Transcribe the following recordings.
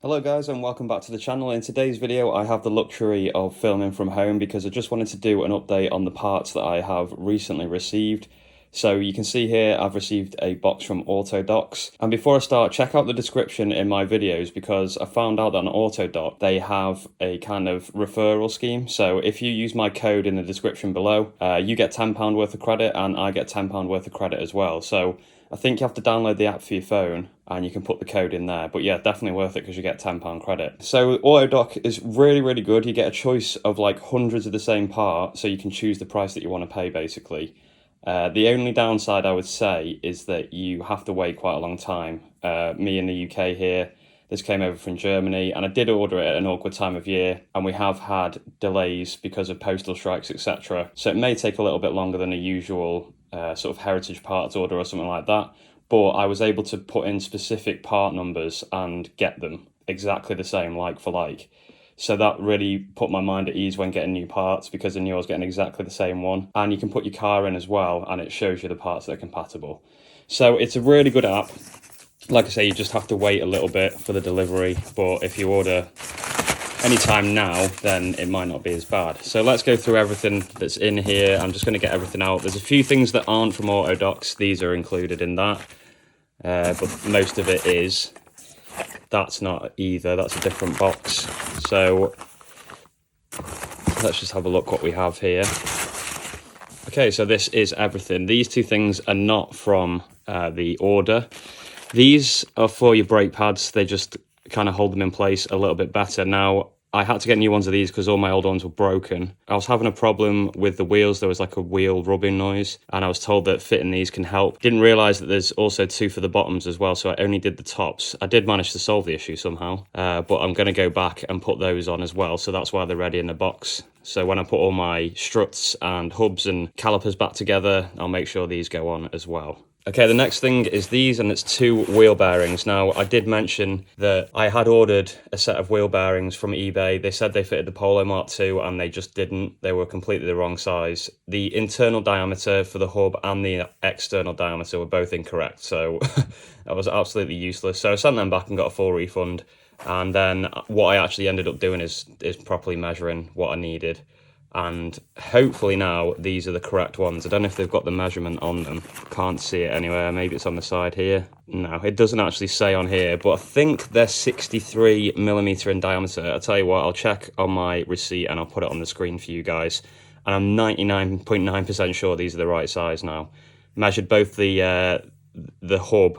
Hello guys and welcome back to the channel. In today's video I have the luxury of filming from home because I just wanted to do an update on the parts that I have recently received. So you can see here I've received a box from AUTODOC, and before I start, check out the description in my videos because I found out that on AUTODOC they have a kind of referral scheme. So if you use my code in the description below, you get £10 worth of credit and I get £10 worth of credit as well. So I think you have to download the app for your phone and you can put the code in there. But yeah, definitely worth it because you get £10 credit. So AUTODOC is really good. You get a choice of like hundreds of the same part, so you can choose the price that you want to pay basically. The only downside I would say is that you have to wait quite a long time. Me in the UK here, this came over from Germany and I did order it at an awkward time of year and we have had delays because of postal strikes, etc. So it may take a little bit longer than a usual sort of heritage parts order or something like that. But I was able to put in specific part numbers and get them exactly the same, like for like. So that really put my mind at ease when getting new parts because I knew I was getting exactly the same one. And you can put your car in as well and it shows you the parts that are compatible. So it's a really good app. Like I say, you just have to wait a little bit for the delivery, but if you order anytime now, then it might not be as bad. So let's go through everything that's in here. I'm just going to get everything out. There's a few things that aren't from AUTODOC. These are included in that, but most of it is. That's not either, that's a different box. So let's just have a look what we have here. Okay, so this is everything. These two things are not from the order. These are for your brake pads. They just kind of hold them in place a little bit better. Now, I had to get new ones of these because all my old ones were broken. I was having a problem with the wheels. There was like a wheel rubbing noise and I was told that fitting these can help. Didn't realise that there's also two for the bottoms as well, so I only did the tops. I did manage to solve the issue somehow, but I'm going to go back and put those on as well, so that's why they're ready in the box. So when I put all my struts and hubs and calipers back together, I'll make sure these go on as well. Okay, the next thing is these, and it's two wheel bearings. Now, I did mention that I had ordered a set of wheel bearings from eBay. They said they fitted the Polo MK2 and they just didn't. They were completely the wrong size. The internal diameter for the hub and the external diameter were both incorrect, so that was absolutely useless. So I sent them back and got a full refund. And then what I actually ended up doing is properly measuring what I needed. And hopefully now these are the correct ones. I don't know if they've got the measurement on them. Can't see it anywhere. Maybe it's on the side here. No, it doesn't actually say on here, but I think they're 63mm in diameter. I'll tell you what, I'll check on my receipt and I'll put it on the screen for you guys. And I'm 99.9% sure these are the right size now. Measured both the hub,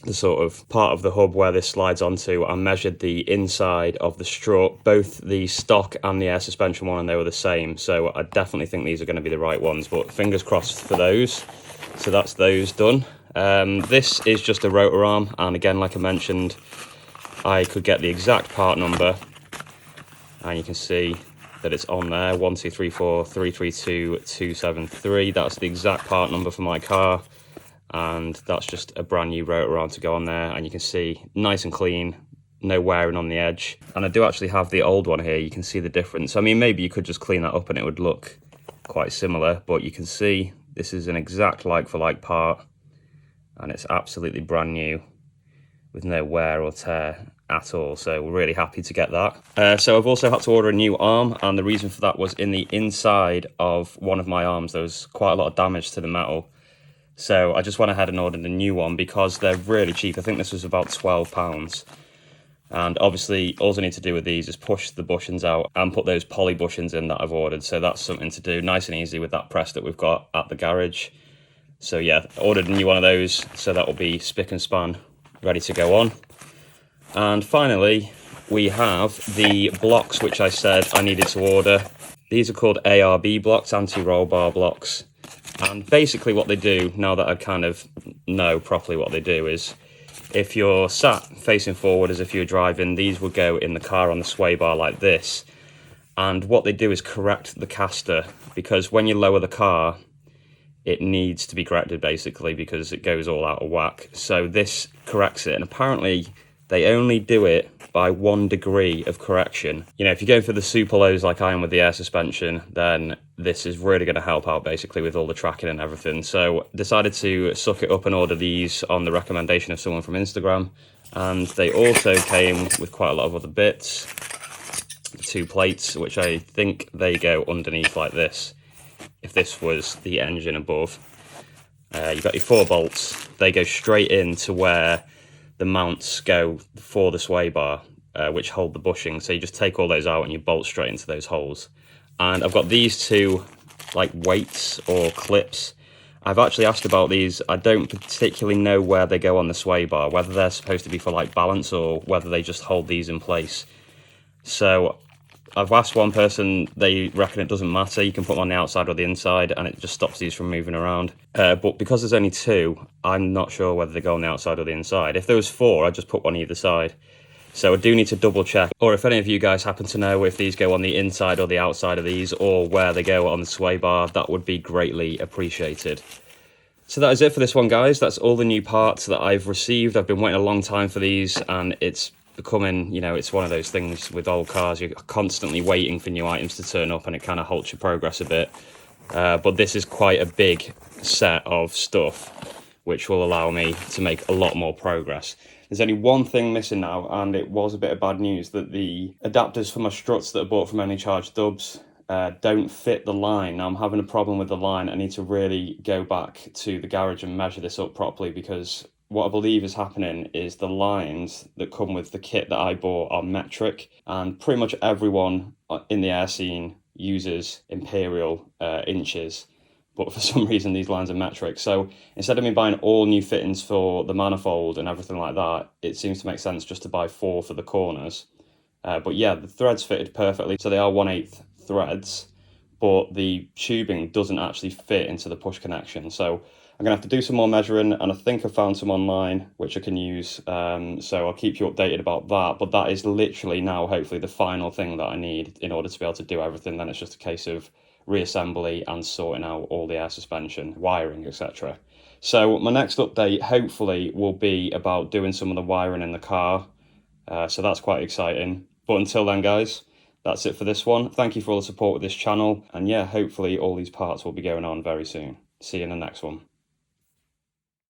the sort of part of the hub where this slides onto. I measured the inside of the strut, both the stock and the air suspension one, and they were the same. So I definitely think these are going to be the right ones, but fingers crossed for those. So that's those done. This is just a rotor arm, and again, like I mentioned, I could get the exact part number, and you can see that it's on there, 1234332 That's the exact part number for my car. And that's just a brand new rotor arm to go on there, and you can see nice and clean, no wearing on the edge. And I do actually have the old one here. You can see the difference. I mean, maybe you could just clean that up and it would look quite similar, but you can see this is an exact like-for-like part, and it's absolutely brand new with no wear or tear at all. So we're really happy to get that. So I've also had to order a new arm, and the reason for that was in the inside of one of my arms there was quite a lot of damage to the metal. So I just went ahead and ordered a new one because they're really cheap. I think this was about £12. And obviously, all I need to do with these is push the bushings out and put those poly bushings in that I've ordered. So that's something to do nice and easy with that press that we've got at the garage. So yeah, ordered a new one of those. So that will be spick and span, ready to go on. And finally, we have the blocks, which I said I needed to order. These are called ARB blocks, anti-roll bar blocks. And basically what they do, now that I kind of know properly what they do, is if you're sat facing forward as if you're driving, these will go in the car on the sway bar like this. And what they do is correct the caster, because when you lower the car, it needs to be corrected basically because it goes all out of whack. So this corrects it, and apparently they only do it by 1 degree of correction. You know, if you're going for the super lows like I am with the air suspension, then this is really going to help out basically with all the tracking and everything. So decided to suck it up and order these on the recommendation of someone from Instagram. And they also came with quite a lot of other bits. 2 plates, which I think they go underneath like this, if this was the engine above. You've got your 4 bolts. They go straight into where the mounts go for the sway bar, which hold the bushing. So you just take all those out and you bolt straight into those holes. And I've got these 2 like weights or clips. I've actually asked about these. I don't particularly know where they go on the sway bar, whether they're supposed to be for like balance or whether they just hold these in place. So I've asked one person, they reckon it doesn't matter, you can put them on the outside or the inside and it just stops these from moving around. But because there's only 2, I'm not sure whether they go on the outside or the inside. If there was 4, I'd just put one either side. So I do need to double check, or if any of you guys happen to know if these go on the inside or the outside of these, or where they go on the sway bar, that would be greatly appreciated. So that is it for this one, guys. That's all the new parts that I've received. I've been waiting a long time for these, and it's becoming, you know, it's one of those things with old cars, you're constantly waiting for new items to turn up and it kind of halts your progress a bit. But this is quite a big set of stuff, which will allow me to make a lot more progress. There's only one thing missing now, and it was a bit of bad news, that the adapters for my struts that I bought from Only Charge Dubs don't fit the line. Now I'm having a problem with the line. I need to really go back to the garage and measure this up properly, because what I believe is happening is the lines that come with the kit that I bought are metric, and pretty much everyone in the air scene uses imperial inches, but for some reason these lines are metric. So instead of me buying all new fittings for the manifold and everything like that, it seems to make sense just to buy 4 for the corners. But yeah, the threads fitted perfectly, so they are 1/8 threads, but the tubing doesn't actually fit into the push connection. So I'm gonna have to do some more measuring, and I think I found some online which I can use. So I'll keep you updated about that, but that is literally now hopefully the final thing that I need in order to be able to do everything. Then it's just a case of reassembly and sorting out all the air suspension, wiring, etc. So my next update hopefully will be about doing some of the wiring in the car. So that's quite exciting. But until then, guys, that's it for this one. Thank you for all the support with this channel. And yeah, hopefully all these parts will be going on very soon. See you in the next one.